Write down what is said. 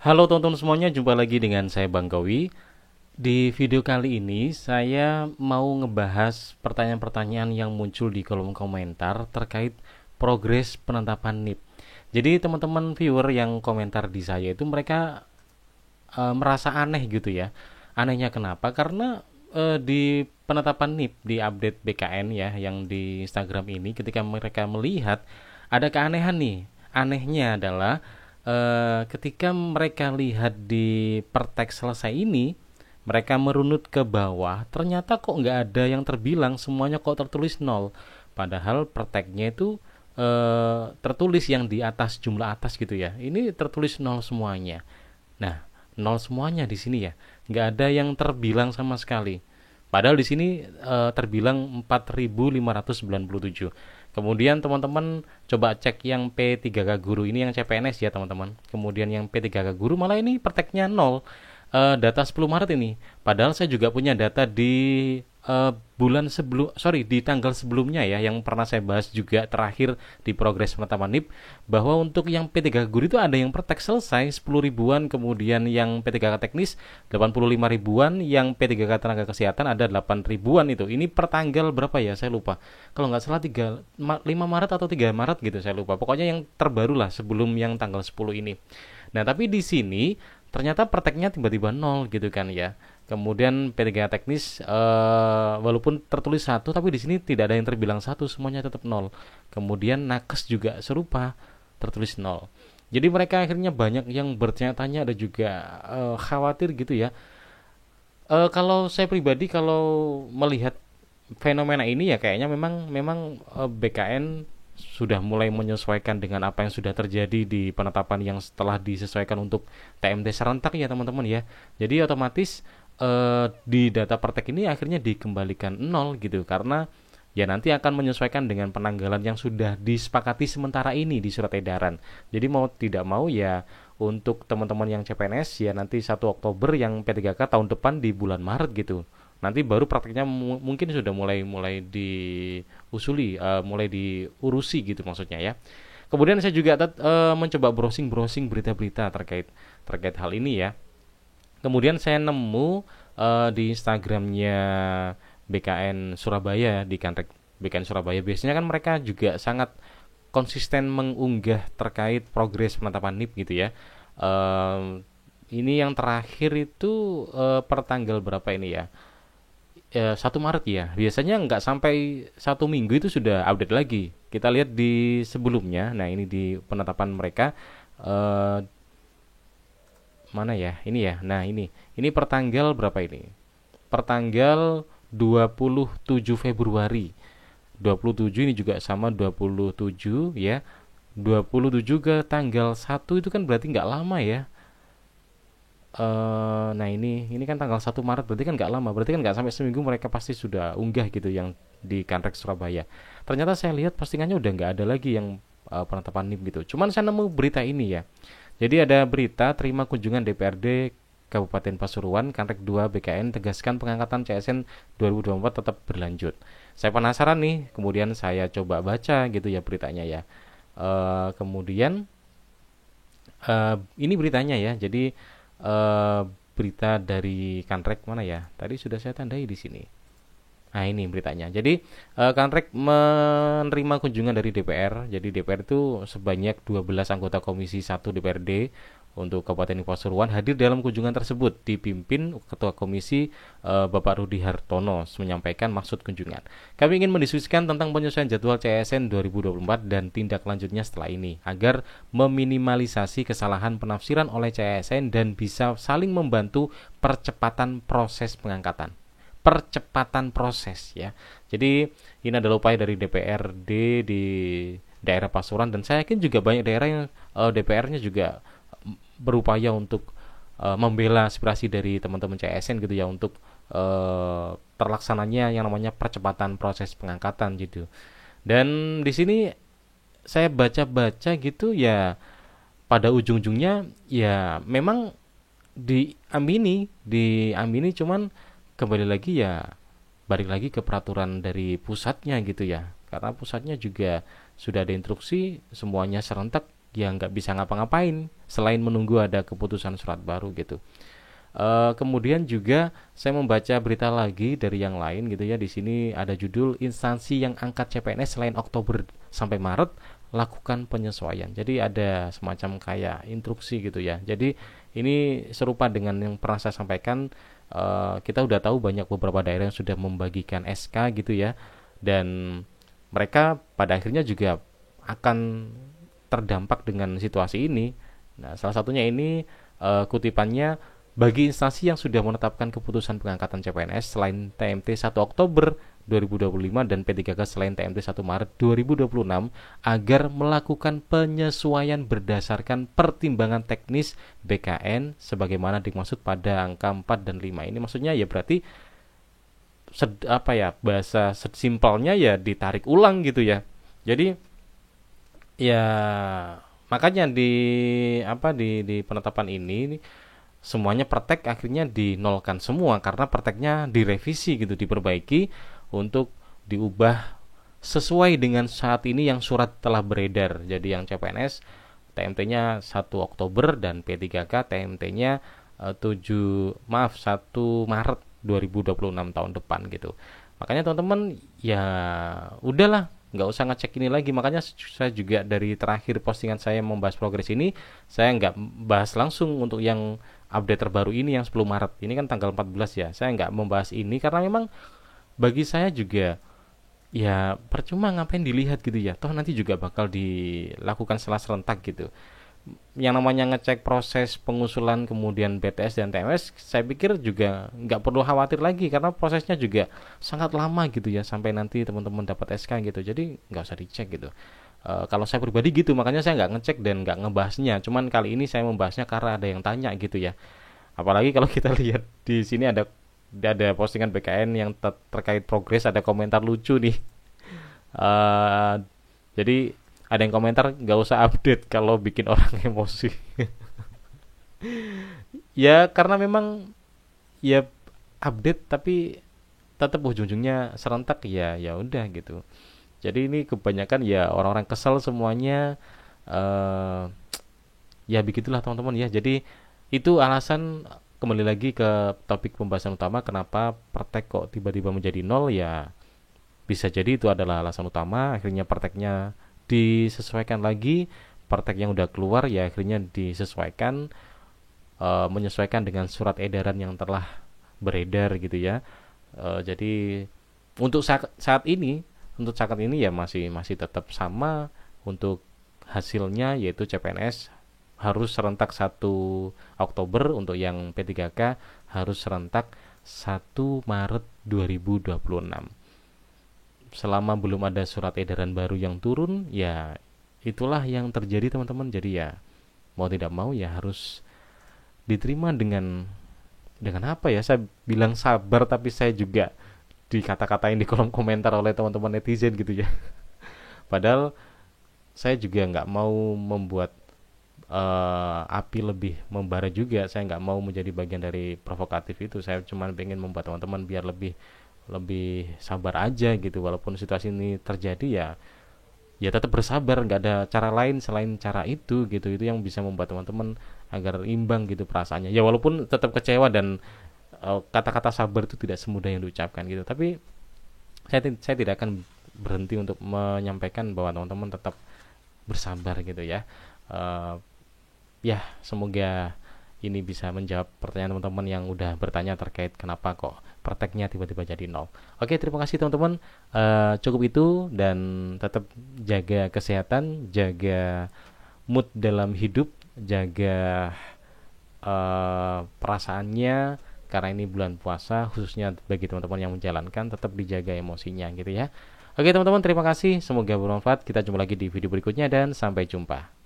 Halo teman-teman semuanya, jumpa lagi dengan saya Bang Kowi. Di video kali ini saya mau ngebahas pertanyaan-pertanyaan yang muncul di kolom komentar terkait progres penetapan NIP. Jadi teman-teman viewer yang komentar di saya itu mereka merasa aneh gitu ya. Anehnya kenapa? Karena di penetapan NIP di update BKN ya yang di Instagram ini ketika mereka melihat ada keanehan nih. Anehnya adalah ketika mereka lihat di pertek selesai ini, mereka merunut ke bawah, ternyata kok nggak ada yang terbilang, semuanya kok tertulis nol. Padahal perteknya itu tertulis yang di atas jumlah atas gitu ya. Ini tertulis nol semuanya. Nah, nol semuanya di sini ya. Nggak ada yang terbilang sama sekali. Padahal di sini terbilang 4.597. Kemudian teman-teman coba cek yang P3K Guru ini yang CPNS ya teman-teman. Kemudian yang P3K Guru malah ini perteknya nol. Data 10 Maret ini. Padahal saya juga punya data di bulan sebelum, sorry, di tanggal sebelumnya ya, yang pernah saya bahas juga terakhir di progres penetapan NIP, bahwa untuk yang P3K Guru itu ada yang pertek selesai 10 ribuan, kemudian yang P3K teknis 85 ribuan, yang P3K tenaga kesehatan ada 8 ribuan itu. Ini per tanggal berapa ya? Saya lupa. Kalau nggak salah 5 Maret atau 3 Maret gitu, saya lupa. Pokoknya yang terbaru lah sebelum yang tanggal 10 ini. Nah, tapi di sini ternyata prakteknya tiba-tiba nol gitu kan ya. Kemudian P3 teknis walaupun tertulis satu tapi di sini tidak ada yang terbilang satu, semuanya tetap nol. Kemudian nakes juga serupa, tertulis nol. Jadi mereka akhirnya banyak yang bertanya-tanya, ada juga khawatir gitu ya. Kalau saya pribadi kalau melihat fenomena ini ya kayaknya memang memang BKN sudah mulai menyesuaikan dengan apa yang sudah terjadi di penetapan yang setelah disesuaikan untuk TMT serentak ya teman-teman ya. Jadi otomatis di data pertek ini akhirnya dikembalikan nol gitu karena ya nanti akan menyesuaikan dengan penanggalan yang sudah disepakati sementara ini di surat edaran. Jadi mau tidak mau ya untuk teman-teman yang CPNS ya nanti 1 Oktober, yang P3K tahun depan di bulan Maret gitu. Nanti baru praktiknya mungkin sudah mulai mulai diusuli, mulai diurusi gitu maksudnya ya. Kemudian saya juga mencoba browsing-browsing berita-berita terkait terkait hal ini ya. Kemudian saya nemu di Instagramnya BKN Surabaya, di kantor BKN Surabaya. Biasanya kan mereka juga sangat konsisten mengunggah terkait progres penetapan NIP gitu ya. Ini yang terakhir itu per tanggal berapa ini ya? 1 Maret ya. Biasanya nggak sampai 1 minggu itu sudah update lagi. Kita lihat di sebelumnya. Nah ini di penetapan mereka eh, mana ya? Ini ya. Nah ini per tanggal berapa ini? Per tanggal 27 Februari. 27 ini juga sama 27 ya. 27 ke tanggal 1 itu kan berarti nggak lama ya. Nah ini kan tanggal 1 Maret, berarti kan nggak lama, berarti kan nggak sampai seminggu mereka pasti sudah unggah gitu yang di Kanrek Surabaya. Ternyata saya lihat postingannya udah nggak ada lagi yang penetapan NIM gitu. Cuman saya nemu berita ini ya. Jadi ada berita terima kunjungan DPRD Kabupaten Pasuruan, Kanrek 2 BKN tegaskan pengangkatan CSN 2024 tetap berlanjut. Saya penasaran nih, kemudian saya coba baca gitu ya beritanya ya. Kemudian ini beritanya ya. Jadi eh, berita dari Kanrek mana ya? Tadi sudah saya tandai di sini. Nah ini beritanya. Jadi Kanrek menerima kunjungan dari DPR. Jadi DPR itu sebanyak 12 anggota Komisi 1 DPRD untuk Kabupaten Pasuruan hadir dalam kunjungan tersebut, dipimpin Ketua Komisi Bapak Rudi Hartono menyampaikan maksud kunjungan. Kami ingin mendiskusikan tentang penyesuaian jadwal CSN 2024 dan tindak lanjutnya setelah ini agar meminimalisasi kesalahan penafsiran oleh CSN dan bisa saling membantu percepatan proses pengangkatan. Percepatan proses ya. Jadi ini adalah upaya dari DPRD di daerah Pasuruan, dan saya yakin juga banyak daerah yang DPR-nya juga berupaya untuk membela aspirasi dari teman-teman CSN gitu ya untuk terlaksananya yang namanya percepatan proses pengangkatan gitu. Dan di sini saya baca-baca gitu ya, pada ujung-ujungnya ya memang diamini cuman kembali lagi ya balik lagi ke peraturan dari pusatnya gitu ya, karena pusatnya juga sudah ada instruksi semuanya serentak ya nggak bisa ngapa-ngapain selain menunggu ada keputusan surat baru gitu. Kemudian juga saya membaca berita lagi dari yang lain gitu ya. Di sini ada judul instansi yang angkat CPNS selain Oktober sampai Maret lakukan penyesuaian. Jadi ada semacam kayak instruksi gitu ya. Jadi ini serupa dengan yang pernah saya sampaikan. Kita udah tahu banyak beberapa daerah yang sudah membagikan SK gitu ya. Dan mereka pada akhirnya juga akan terdampak dengan situasi ini. Nah, salah satunya ini kutipannya, bagi instansi yang sudah menetapkan keputusan pengangkatan CPNS selain TMT 1 Oktober 2025 dan P3K selain TMT 1 Maret 2026 agar melakukan penyesuaian berdasarkan pertimbangan teknis BKN sebagaimana dimaksud pada angka 4 dan 5. Ini maksudnya ya berarti apa ya, bahasa simpelnya ya ditarik ulang gitu ya. Jadi ya makanya di penetapan ini semuanya praktek akhirnya dinolkan semua karena prakteknya direvisi gitu, diperbaiki untuk diubah sesuai dengan saat ini yang surat telah beredar. Jadi yang CPNS TMT-nya 1 Oktober dan P3K TMT-nya 1 Maret 2026 tahun depan gitu. Makanya teman-teman ya udahlah, nggak usah ngecek ini lagi. Makanya saya juga dari terakhir postingan saya membahas progres ini, saya nggak bahas langsung untuk yang update terbaru ini yang 10 Maret. Ini kan tanggal 14 ya. Saya nggak membahas ini karena memang bagi saya juga ya percuma ngapain dilihat gitu ya. Toh nanti juga bakal dilakukan secara serentak gitu. Yang namanya ngecek proses pengusulan kemudian BTS dan TMS, saya pikir juga nggak perlu khawatir lagi karena prosesnya juga sangat lama gitu ya sampai nanti teman-teman dapat SK gitu. Jadi nggak usah dicek gitu. Kalau saya pribadi gitu, makanya saya nggak ngecek dan nggak ngebahasnya. Cuman kali ini saya membahasnya karena ada yang tanya gitu ya. Apalagi kalau kita lihat di sini ada postingan BKN yang terkait progres, ada komentar lucu nih. Jadi ada yang komentar nggak usah update kalau bikin orang emosi. Ya karena memang ya update tapi tetap ujung-ujungnya serentak ya, ya udah gitu. Jadi ini kebanyakan ya orang-orang kesel semuanya. eh Ya begitulah teman-teman ya. Jadi itu alasan, kembali lagi ke topik pembahasan utama, kenapa praktek kok tiba-tiba menjadi nol ya. Bisa jadi itu adalah alasan utama. Akhirnya prakteknya disesuaikan lagi, praktek yang udah keluar ya akhirnya disesuaikan, menyesuaikan dengan surat edaran yang telah beredar gitu ya. Jadi untuk saat ini, ya masih tetap sama untuk hasilnya, yaitu CPNS harus serentak 1 Oktober, untuk yang P3K harus serentak 1 Maret 2026. Selama belum ada surat edaran baru yang turun, ya itulah yang terjadi teman-teman. Jadi ya mau tidak mau ya harus diterima dengan apa ya, saya bilang sabar tapi saya juga dikata-katain di kolom komentar oleh teman-teman netizen gitu ya. Padahal saya juga nggak mau membuat api lebih membara juga. Saya nggak mau menjadi bagian dari provokatif itu. Saya cuma pengen membuat teman-teman biar lebih lebih sabar aja gitu. Walaupun situasi ini terjadi ya tetap bersabar. Nggak ada cara lain selain cara itu gitu. Itu yang bisa membuat teman-teman agar imbang gitu perasaannya. Ya walaupun tetap kecewa dan kata-kata sabar itu tidak semudah yang diucapkan gitu. Tapi saya tidak akan berhenti untuk menyampaikan bahwa teman-teman tetap bersabar gitu ya. Uh, Ya semoga ini bisa menjawab pertanyaan teman-teman yang udah bertanya terkait kenapa kok prakteknya tiba-tiba jadi nol. Oke, terima kasih teman-teman. Cukup itu, dan tetap jaga kesehatan, jaga mood dalam hidup, jaga perasaannya, karena ini bulan puasa, khususnya bagi teman-teman yang menjalankan, tetap dijaga emosinya gitu ya. Oke teman-teman, terima kasih, semoga bermanfaat. Kita jumpa lagi di video berikutnya dan sampai jumpa.